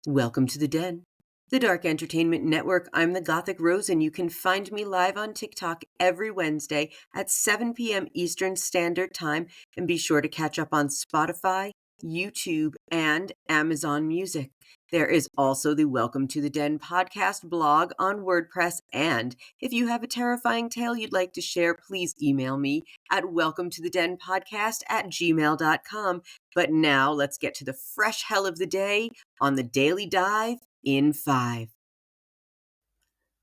Welcome to the Den, the Dark Entertainment Network. I'm the Gothic Rose, and you can find me live on TikTok every Wednesday at 7 p.m. Eastern Standard Time. And be sure to catch up on Spotify, YouTube, and Amazon Music. There is also the Welcome to the Den podcast blog on WordPress. And if you have a terrifying tale you'd like to share, please email me at welcometothedenpodcast@gmail.com. But now let's get to the fresh hell of the day on the Daily Dive in 5.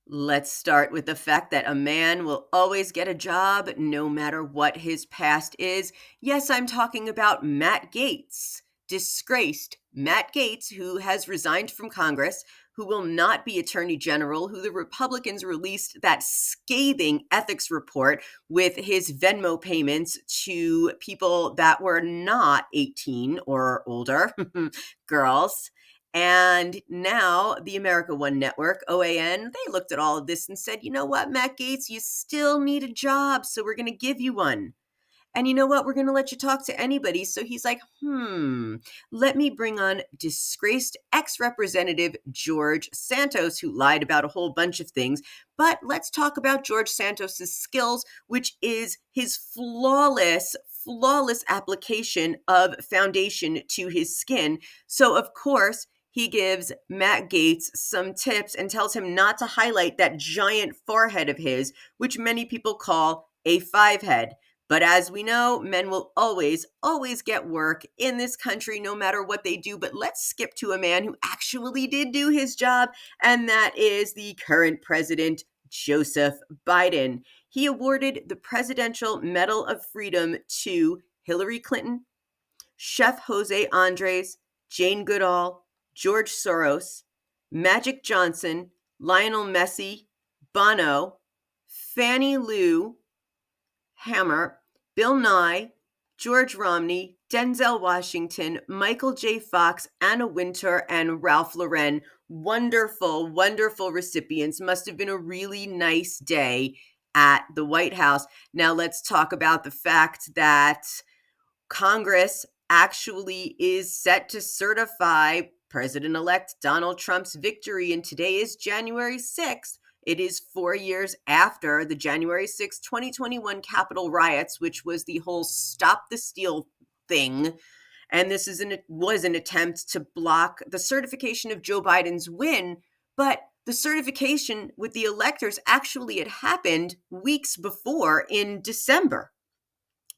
Let's start with the fact that a man will always get a job no matter what his past is. Yes, I'm talking about Matt Gaetz, disgraced Matt Gaetz, who has resigned from Congress, who will not be Attorney General, who the Republicans released that scathing ethics report with his Venmo payments to people that were not 18 or older, girls. And now the America One Network, OAN, they looked at all of this and said, you know what, Matt Gaetz, you still need a job, so we're going to give you one. And you know what, we're going to let you talk to anybody. So he's like, let me bring on disgraced ex-representative George Santos, who lied about a whole bunch of things. But let's talk about George Santos's skills, which is his flawless application of foundation to his skin. So, of course, he gives Matt Gaetz some tips and tells him not to highlight that giant forehead of his, which many people call a 5 head. But as we know, men will always get work in this country, no matter what they do. But let's skip to a man who actually did do his job, and that is the current president, Joseph Biden. He awarded the Presidential Medal of Freedom to Hillary Clinton, Chef Jose Andres, Jane Goodall, George Soros, Magic Johnson, Lionel Messi, Bono, Fannie Lou Hamer, Bill Nye, George Romney, Denzel Washington, Michael J. Fox, Anna Wintour, and Ralph Lauren. Wonderful, wonderful recipients. Must have been a really nice day at the White House. Now let's talk about the fact that Congress actually is set to certify President-elect Donald Trump's victory, and today is January 6th. It is 4 years after the January 6th, 2021 Capitol riots, which was the whole Stop the Steal thing. And this was an attempt to block the certification of Joe Biden's win, but the certification with the electors actually had happened weeks before in December.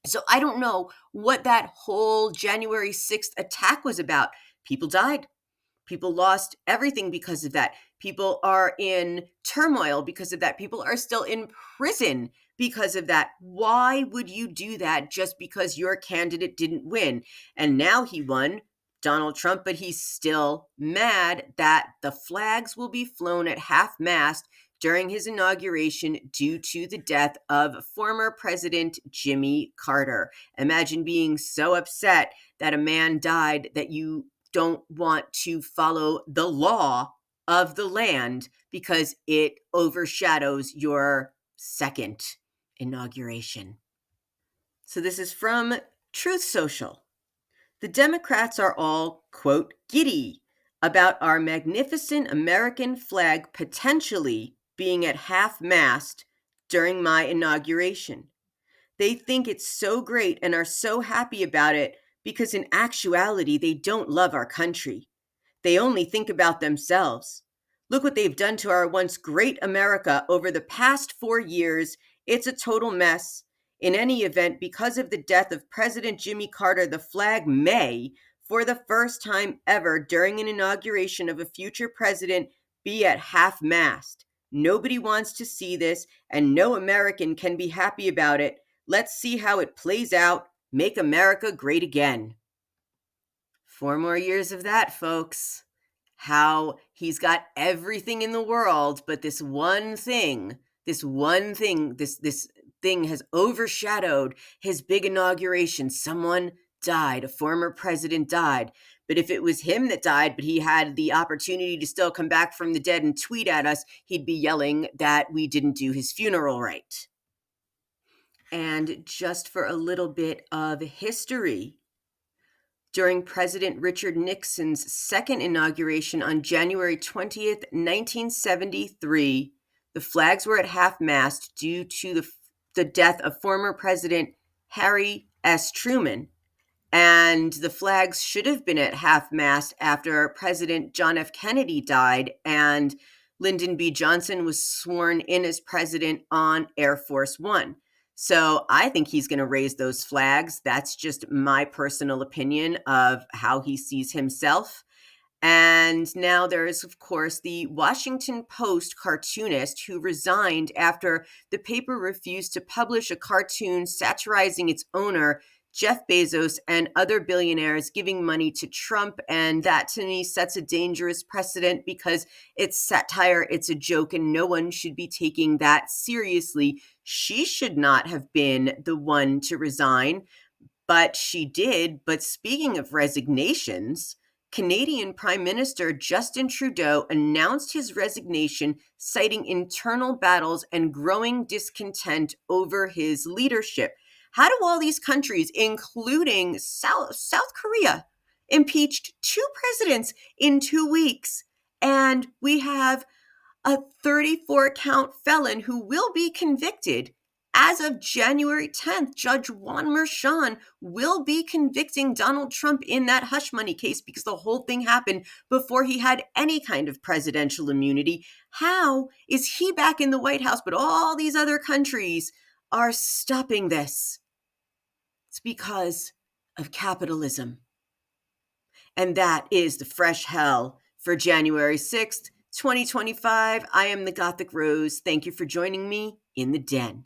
So I don't know what that whole January 6th attack was about. People died. People lost everything because of that. People are in turmoil because of that. People are still in prison because of that. Why would you do that just because your candidate didn't win? And now he won, Donald Trump, but he's still mad that the flags will be flown at half-mast during his inauguration due to the death of former President Jimmy Carter. Imagine being so upset that a man died that you don't want to follow the law of the land because it overshadows your second inauguration. So this is from Truth Social. The Democrats are all, quote, giddy about our magnificent American flag potentially being at half-mast during my inauguration. They think it's so great and are so happy about it because in actuality, they don't love our country. They only think about themselves. Look what they've done to our once great America over the past 4 years. It's a total mess. In any event, because of the death of President Jimmy Carter, the flag may, for the first time ever during an inauguration of a future president, be at half-mast. Nobody wants to see this, and no American can be happy about it. Let's see how it plays out. Make America great again. 4 more years of that, folks. How he's got everything in the world, but this thing has overshadowed his big inauguration. Someone died, a former president died. But if it was him that died, but he had the opportunity to still come back from the dead and tweet at us, he'd be yelling that we didn't do his funeral right. And just for a little bit of history, During President Richard Nixon's second inauguration on January 20th, 1973, the flags were at half-mast due to the death of former President Harry S. Truman. And the flags should have been at half-mast after President John F. Kennedy died and Lyndon B. Johnson was sworn in as president on Air Force One. So I think he's going to raise those flags. That's just my personal opinion of how he sees himself. And now there is, of course, the Washington Post cartoonist who resigned after the paper refused to publish a cartoon satirizing its owner, Jeff Bezos, and other billionaires giving money to Trump. And that, to me, sets a dangerous precedent because it's satire, it's a joke, and no one should be taking that seriously. She should not have been the one to resign, but she did. But speaking of resignations, Canadian Prime Minister Justin Trudeau announced his resignation, citing internal battles and growing discontent over his leadership. How do all these countries, including South Korea, impeached two presidents in 2 weeks? And we have a 34-count felon who will be convicted. As of January 10th, Judge Juan Merchan will be convicting Donald Trump in that hush money case because the whole thing happened before he had any kind of presidential immunity. How is he back in the White House, but all these other countries are stopping this? It's because of capitalism. And that is the fresh hell for January 6th, 2025. I am the Gothic Rose. Thank you for joining me in the den.